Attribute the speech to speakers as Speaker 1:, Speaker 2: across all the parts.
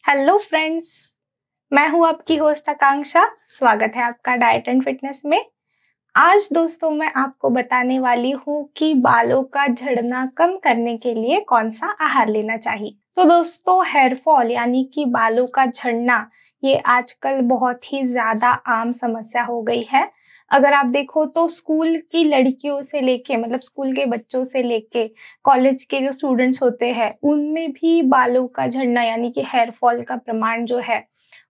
Speaker 1: Hello friends, मैं हूं आपकी होस्ट आकांक्षा। स्वागत है आपका डाइट एंड फिटनेस में। आज दोस्तों मैं आपको बताने वाली हूं कि बालों का झड़ना कम करने के लिए कौन सा आहार लेना चाहिए। तो दोस्तों, हेयर फॉल यानी कि बालों का झड़ना ये आजकल बहुत ही ज्यादा आम समस्या हो गई है। अगर आप देखो तो स्कूल की लड़कियों से लेके मतलब स्कूल के बच्चों से लेके कॉलेज के जो स्टूडेंट्स होते हैं उनमें भी बालों का झड़ना यानी कि हेयर फॉल का प्रमाण जो है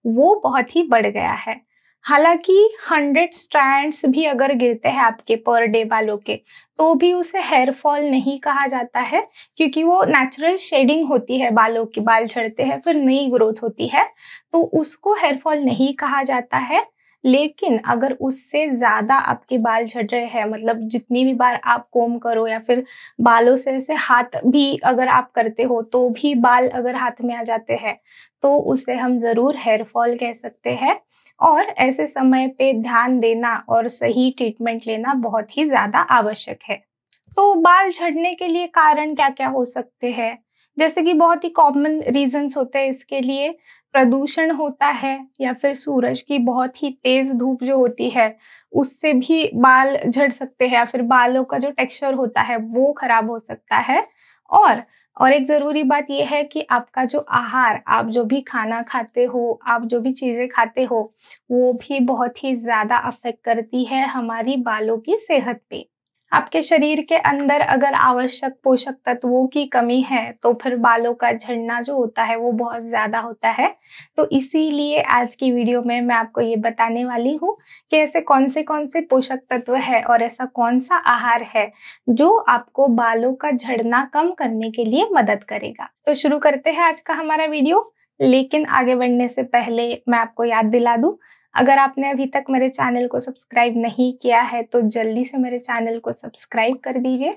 Speaker 1: वो बहुत ही बढ़ गया है। हालांकि 100 स्ट्रैंड्स भी अगर गिरते हैं आपके पर डे बालों के तो भी उसे हेयर फॉल नहीं कहा जाता है, क्योंकि वो नेचुरल शेडिंग होती है। बालों के बाल झड़ते हैं फिर नई ग्रोथ होती है, तो उसको हेयर फॉल नहीं कहा जाता है। लेकिन अगर उससे ज्यादा आपके बाल झड़ रहे हैं, मतलब जितनी भी बार आप कोम करो या फिर बालों से ऐसे हाथ भी अगर आप करते हो तो भी बाल अगर हाथ में आ जाते हैं, तो उसे हम जरूर हेयर फॉल कह सकते हैं। और ऐसे समय पे ध्यान देना और सही ट्रीटमेंट लेना बहुत ही ज्यादा आवश्यक है। तो बाल झड़ने के लिए कारण क्या क्या हो सकते हैं? जैसे कि बहुत ही कॉमन रीजंस होते हैं इसके लिए। प्रदूषण होता है, या फिर सूरज की बहुत ही तेज धूप जो होती है उससे भी बाल झड़ सकते हैं, या फिर बालों का जो टेक्सचर होता है वो खराब हो सकता है। और एक जरूरी बात यह है कि आपका जो आहार, आप जो भी खाना खाते हो, आप जो भी चीजें खाते हो, वो भी बहुत ही ज्यादा अफेक्ट करती है हमारी बालों की सेहत पे। आपके शरीर के अंदर अगर आवश्यक पोषक तत्वों की कमी है तो फिर बालों का झड़ना जो होता है वो बहुत ज्यादा होता है। तो इसीलिए आज की वीडियो में मैं आपको ये बताने वाली हूँ कि ऐसे कौन से पोषक तत्व है और ऐसा कौन सा आहार है जो आपको बालों का झड़ना कम करने के लिए मदद करेगा। तो शुरू करते हैं आज का हमारा वीडियो। लेकिन आगे बढ़ने से पहले मैं आपको याद दिला दूं, अगर आपने अभी तक मेरे चैनल को सब्सक्राइब नहीं किया है तो जल्दी से मेरे चैनल को सब्सक्राइब कर दीजिए,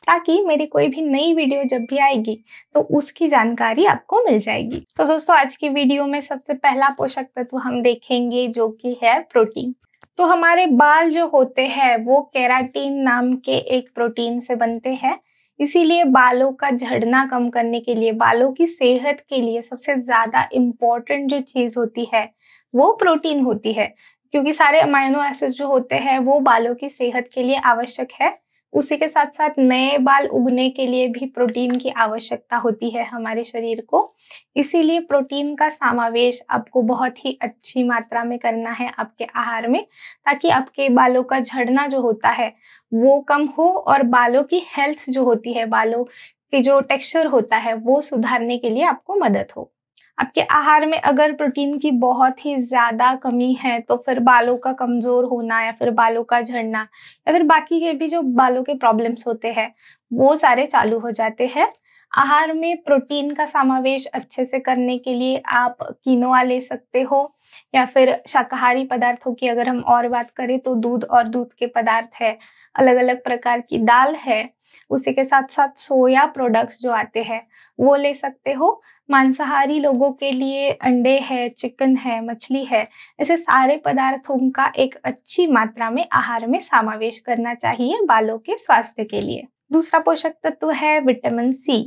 Speaker 1: ताकि मेरी कोई भी नई वीडियो जब भी आएगी तो उसकी जानकारी आपको मिल जाएगी। तो दोस्तों, आज की वीडियो में सबसे पहला पोषक तत्व हम देखेंगे जो कि है प्रोटीन। तो हमारे बाल जो होते हैं वो केराटिन नाम के एक प्रोटीन से बनते हैं। इसीलिए बालों का झड़ना कम करने के लिए, बालों की सेहत के लिए सबसे ज्यादा इम्पोर्टेंट जो चीज होती है वो प्रोटीन होती है, क्योंकि सारे अमाइनो एसिड जो होते हैं वो बालों की सेहत के लिए आवश्यक है। उसी के साथ साथ नए बाल उगने के लिए भी प्रोटीन की आवश्यकता होती है हमारे शरीर को। इसीलिए प्रोटीन का समावेश आपको बहुत ही अच्छी मात्रा में करना है आपके आहार में, ताकि आपके बालों का झड़ना जो होता है वो कम हो और बालों की हेल्थ जो होती है, बालों की जो टेक्सचर होता है वो सुधारने के लिए आपको मदद हो। आपके आहार में अगर प्रोटीन की बहुत ही ज्यादा कमी है तो फिर बालों का कमजोर होना या फिर बालों का झड़ना या फिर बाकी के भी जो बालों के प्रॉब्लम्स होते हैं वो सारे चालू हो जाते हैं। आहार में प्रोटीन का समावेश अच्छे से करने के लिए आप कीनोआ ले सकते हो, या फिर शाकाहारी पदार्थों की अगर हम और बात करें तो दूध और दूध के पदार्थ है, अलग अलग प्रकार की दाल है, उसी के साथ साथ सोया प्रोडक्ट्स जो आते हैं वो ले सकते हो। मांसाहारी लोगों के लिए अंडे है, चिकन है, मछली है, ऐसे सारे पदार्थों का एक अच्छी मात्रा में आहार में समावेश करना चाहिए बालों के स्वास्थ्य के लिए। दूसरा पोषक तत्व है विटामिन सी।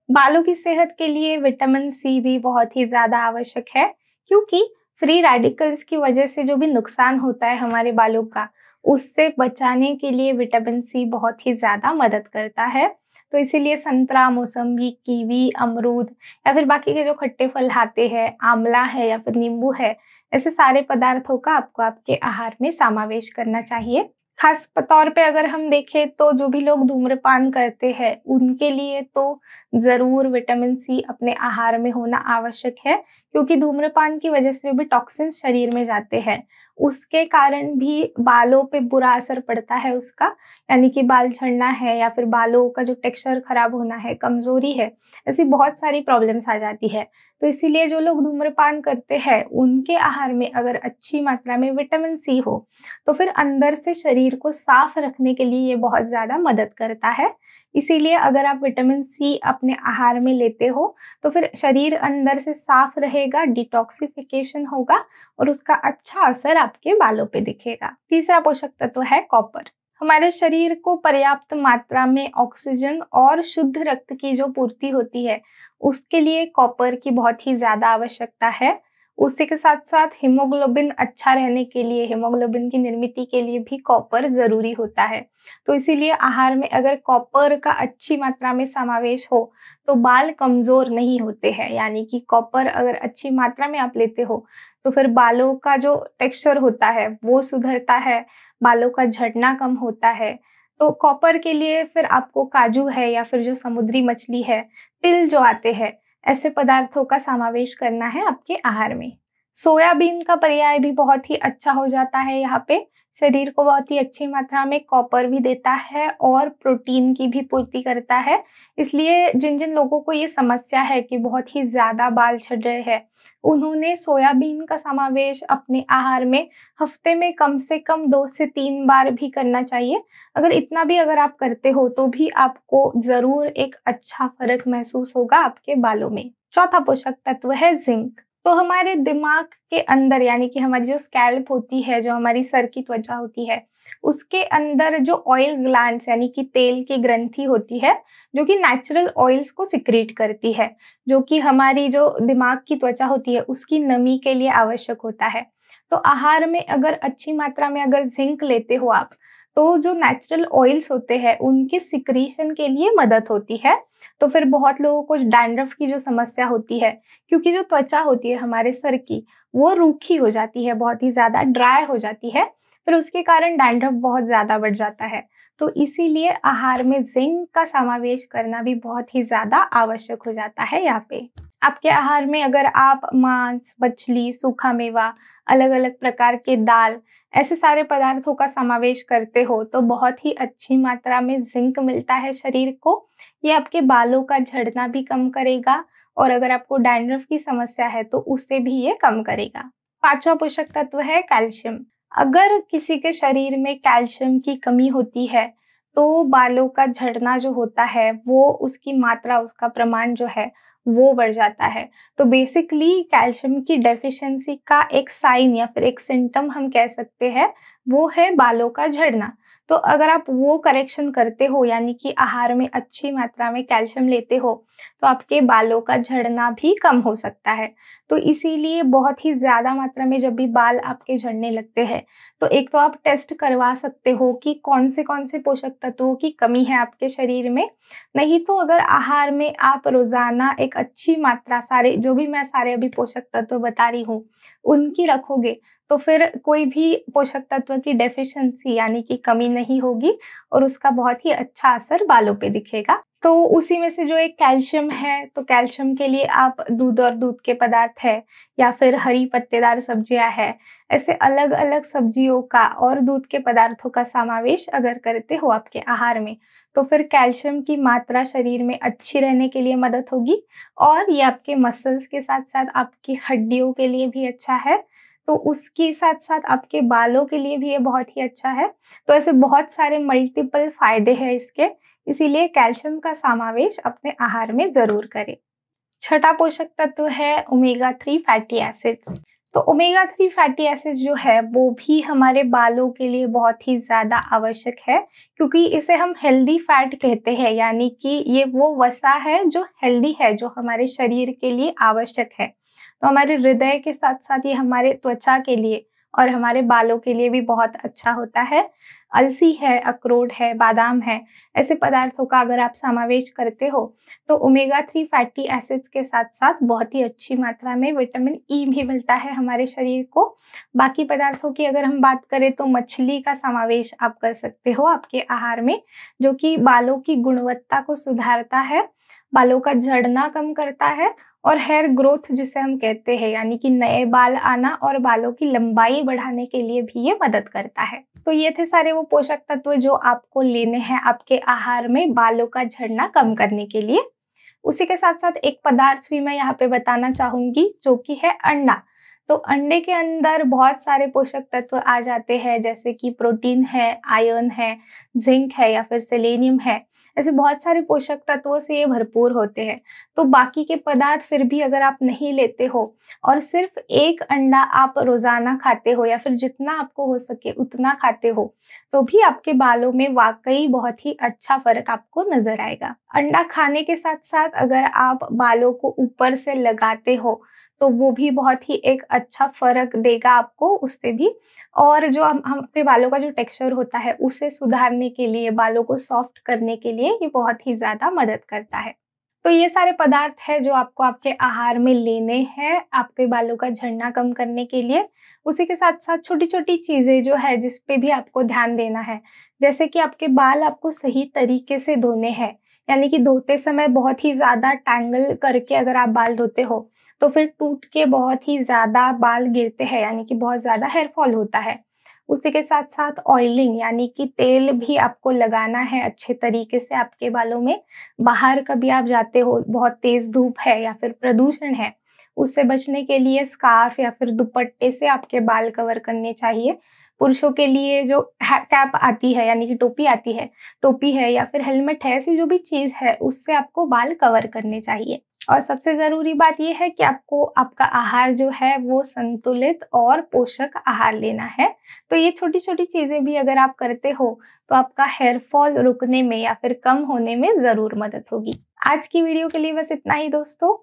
Speaker 1: बालों की सेहत के लिए विटामिन सी भी बहुत ही ज्यादा आवश्यक है, क्योंकि फ्री रेडिकल्स की वजह से जो भी नुकसान होता है हमारे बालों का, उससे बचाने के लिए विटामिन सी बहुत ही ज्यादा मदद करता है। तो इसीलिए संतरा, मौसम्बी, कीवी, अमरूद या फिर बाकी के जो खट्टे फल आते हैं, आंवला है या फिर नींबू है, ऐसे सारे पदार्थों का आपको आपके आहार में समावेश करना चाहिए। खास तौर पे अगर हम देखें तो जो भी लोग धूम्रपान करते हैं उनके लिए तो जरूर विटामिन सी अपने आहार में होना आवश्यक है, क्योंकि धूम्रपान की वजह से जो भी टॉक्सिन्स शरीर में जाते हैं उसके कारण भी बालों पे बुरा असर पड़ता है उसका, यानी कि बाल झड़ना है या फिर बालों का जो टेक्सचर खराब होना है, कमजोरी है, ऐसी बहुत सारी प्रॉब्लम्स आ जाती है। तो इसीलिए जो लोग धूम्रपान करते हैं उनके आहार में अगर अच्छी मात्रा में विटामिन सी हो तो फिर अंदर से शरीर को साफ रखने के लिए ये बहुत ज्यादा मदद करता है। इसीलिए अगर आप विटामिन सी अपने आहार में लेते हो तो फिर शरीर अंदर से साफ रहेगा, डिटॉक्सिफिकेशन होगा और उसका अच्छा असर आपके बालों पे दिखेगा। तीसरा पोषक तत्व है कॉपर। हमारे शरीर को पर्याप्त मात्रा में ऑक्सीजन और शुद्ध रक्त की जो पूर्ति होती है उसके लिए कॉपर की बहुत ही ज़्यादा आवश्यकता है। उसी के साथ साथ हीमोग्लोबिन अच्छा रहने के लिए, हीमोग्लोबिन की निर्मित के लिए भी कॉपर ज़रूरी होता है। तो इसीलिए आहार में अगर कॉपर का अच्छी मात्रा में समावेश हो तो बाल कमज़ोर नहीं होते हैं। यानी कि कॉपर अगर अच्छी मात्रा में आप लेते हो तो फिर बालों का जो टेक्सचर होता है वो सुधरता है, बालों का झड़ना कम होता है। तो कॉपर के लिए फिर आपको काजू है या फिर जो समुद्री मछली है, तिल जो आते हैं, ऐसे पदार्थों का समावेश करना है आपके आहार में। सोयाबीन का पर्याय भी बहुत ही अच्छा हो जाता है। यहाँ पे शरीर को बहुत ही अच्छी मात्रा में कॉपर भी देता है और प्रोटीन की भी पूर्ति करता है। इसलिए जिन जिन लोगों को ये समस्या है कि बहुत ही ज़्यादा बाल झड़ रहे हैं, उन्होंने सोयाबीन का समावेश अपने आहार में हफ्ते में कम से कम 2 से 3 बार भी करना चाहिए। अगर इतना भी अगर आप करते हो तो भी आपको ज़रूर एक अच्छा फर्क महसूस होगा आपके बालों में। चौथा पोषक तत्व है जिंक। तो हमारे दिमाग के अंदर यानी कि हमारी जो स्कैल्प होती है, जो हमारी सर की त्वचा होती है, उसके अंदर जो ऑयल ग्लैंड्स यानी कि तेल की ग्रंथि होती है जो कि नेचुरल ऑयल्स को सिक्रीट करती है, जो कि हमारी जो दिमाग की त्वचा होती है उसकी नमी के लिए आवश्यक होता है। तो आहार में अगर अच्छी मात्रा में अगर जिंक लेते हो आप, तो जो नेचुरल ऑयल्स होते हैं उनके सिक्रीशन के लिए मदद होती है। तो फिर बहुत लोगों को डैंड्रफ की जो समस्या होती है, क्योंकि जो त्वचा होती है हमारे सर की वो रूखी हो जाती है, बहुत ही ज़्यादा ड्राई हो जाती है, फिर उसके कारण डैंड्रफ बहुत ज़्यादा बढ़ जाता है। तो इसीलिए आहार में जिंक का समावेश करना भी बहुत ही ज़्यादा आवश्यक हो जाता है। यहाँ पे आपके आहार में अगर आप मांस, मछली, सूखा मेवा, अलग अलग प्रकार के दाल, ऐसे सारे पदार्थों का समावेश करते हो तो बहुत ही अच्छी मात्रा में जिंक मिलता है शरीर को। ये आपके बालों का झड़ना भी कम करेगा और अगर आपको डैंड्रफ की समस्या है तो उसे भी ये कम करेगा। पांचवा पोषक तत्व है कैल्शियम। अगर किसी के शरीर में कैल्शियम की कमी होती है तो बालों का झड़ना जो होता है वो उसकी मात्रा, उसका प्रमाण जो है वो बढ़ जाता है। तो बेसिकली कैल्शियम की डेफिशिएंसी का एक साइन या फिर एक सिम्टम हम कह सकते हैं वो है बालों का झड़ना। तो अगर आप वो करेक्शन करते हो यानी कि आहार में अच्छी मात्रा में कैल्शियम लेते हो तो आपके बालों का झड़ना भी कम हो सकता है। तो इसीलिए बहुत ही ज़्यादा मात्रा में जब भी बाल आपके झड़ने लगते हैं तो एक तो आप टेस्ट करवा सकते हो कि कौन से पोषक तत्वों की कमी है आपके शरीर में। नहीं तो अगर आहार में आप रोज़ाना एक अच्छी मात्रा मैं सारे अभी पोषक तत्व बता रही हूँ उनकी रखोगे तो फिर कोई भी पोषक तत्व की डेफिशिएंसी यानी कि कमी नहीं होगी और उसका बहुत ही अच्छा असर बालों पे दिखेगा। तो उसी में से जो एक कैल्शियम है, तो कैल्शियम के लिए आप दूध और दूध के पदार्थ है या फिर हरी पत्तेदार सब्जियां है, ऐसे अलग अलग सब्जियों का और दूध के पदार्थों का समावेश अगर करते हो आपके आहार में तो फिर कैल्शियम की मात्रा शरीर में अच्छी रहने के लिए मदद होगी और ये आपके मसल्स के साथ साथ आपकी हड्डियों के लिए भी अच्छा है। तो उसके साथ साथ आपके बालों के लिए भी ये बहुत ही अच्छा है। तो ऐसे बहुत सारे मल्टीपल फायदे हैं इसके, इसीलिए कैल्शियम का समावेश अपने आहार में जरूर करें। छठा पोषक तत्व है ओमेगा 3 फैटी एसिड्स। तो ओमेगा 3 फैटी एसिड्स जो है वो भी हमारे बालों के लिए बहुत ही ज़्यादा आवश्यक है, क्योंकि इसे हम हेल्दी फैट कहते हैं, यानी कि ये वो वसा है जो हेल्दी है, जो हमारे शरीर के लिए आवश्यक है। तो हमारे हृदय के साथ साथ ये हमारे त्वचा के लिए और हमारे बालों के लिए भी बहुत अच्छा होता है। अलसी है, अखरोट है, बादाम है, ऐसे पदार्थों का अगर आप समावेश करते हो तो ओमेगा 3 फैटी एसिड्स के साथ साथ बहुत ही अच्छी मात्रा में विटामिन ई भी मिलता है हमारे शरीर को। बाकी पदार्थों की अगर हम बात करें तो मछली का समावेश आप कर सकते हो आपके आहार में, जो कि बालों की गुणवत्ता को सुधारता है, बालों का झड़ना कम करता है और हेयर ग्रोथ जिसे हम कहते हैं यानी कि नए बाल आना और बालों की लंबाई बढ़ाने के लिए भी ये मदद करता है। तो ये थे सारे वो पोषक तत्व जो आपको लेने हैं आपके आहार में बालों का झड़ना कम करने के लिए। उसी के साथ साथ एक पदार्थ भी मैं यहाँ पे बताना चाहूंगी जो कि है अंडा। तो अंडे के अंदर बहुत सारे पोषक तत्व आ जाते हैं, जैसे कि प्रोटीन है, आयरन है, जिंक है या फिर सेलेनियम है। ऐसे बहुत सारे पोषक तत्वों से ये भरपूर होते हैं। तो बाकी के पदार्थ फिर भी अगर आप नहीं लेते हो और सिर्फ एक अंडा आप रोजाना खाते हो या फिर जितना आपको हो सके उतना खाते हो, तो भी आपके बालों में वाकई बहुत ही अच्छा फर्क आपको नजर आएगा। अंडा खाने के साथ साथ अगर आप बालों को ऊपर से लगाते हो तो वो भी बहुत ही एक अच्छा फर्क देगा आपको उससे भी। और जो हम आपके बालों का जो टेक्सचर होता है उसे सुधारने के लिए, बालों को सॉफ्ट करने के लिए ये बहुत ही ज्यादा मदद करता है। तो ये सारे पदार्थ है जो आपको आपके आहार में लेने हैं आपके बालों का झड़ना कम करने के लिए। उसी के साथ साथ छोटी छोटी चीजें जो है जिस पे भी आपको ध्यान देना है, जैसे कि आपके बाल आपको सही तरीके से धोने हैं, यानी कि धोते समय बहुत ही ज्यादा टैंगल करके अगर आप बाल धोते हो तो फिर टूट के बहुत ही ज्यादा बाल गिरते हैं, यानी कि बहुत ज्यादा हेयर फॉल होता है। उसी के साथ साथ ऑयलिंग, यानी कि तेल भी आपको लगाना है अच्छे तरीके से आपके बालों में। बाहर कभी आप जाते हो, बहुत तेज धूप है या फिर प्रदूषण है, उससे बचने के लिए स्कार्फ या फिर दुपट्टे से आपके बाल कवर करने चाहिए। पुरुषों के लिए जो कैप आती है, यानी कि टोपी आती है, टोपी है या फिर हेलमेट है, ऐसी जो भी चीज है उससे आपको बाल कवर करने चाहिए। और सबसे ज़रूरी बात यह है कि आपको आपका आहार जो है वो संतुलित और पोषक आहार लेना है। तो ये छोटी छोटी चीज़ें भी अगर आप करते हो तो आपका हेयर फॉल रुकने में या फिर कम होने में ज़रूर मदद होगी। आज की वीडियो के लिए बस इतना ही दोस्तों।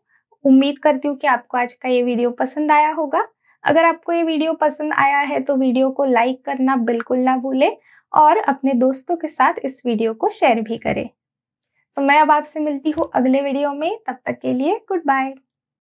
Speaker 1: उम्मीद करती हूँ कि आपको आज का ये वीडियो पसंद आया होगा। अगर आपको ये वीडियो पसंद आया है तो वीडियो को लाइक करना बिल्कुल ना भूलें और अपने दोस्तों के साथ इस वीडियो को शेयर भी करें। तो मैं अब आपसे मिलती हूँ अगले वीडियो में। तब तक के लिए गुड बाय।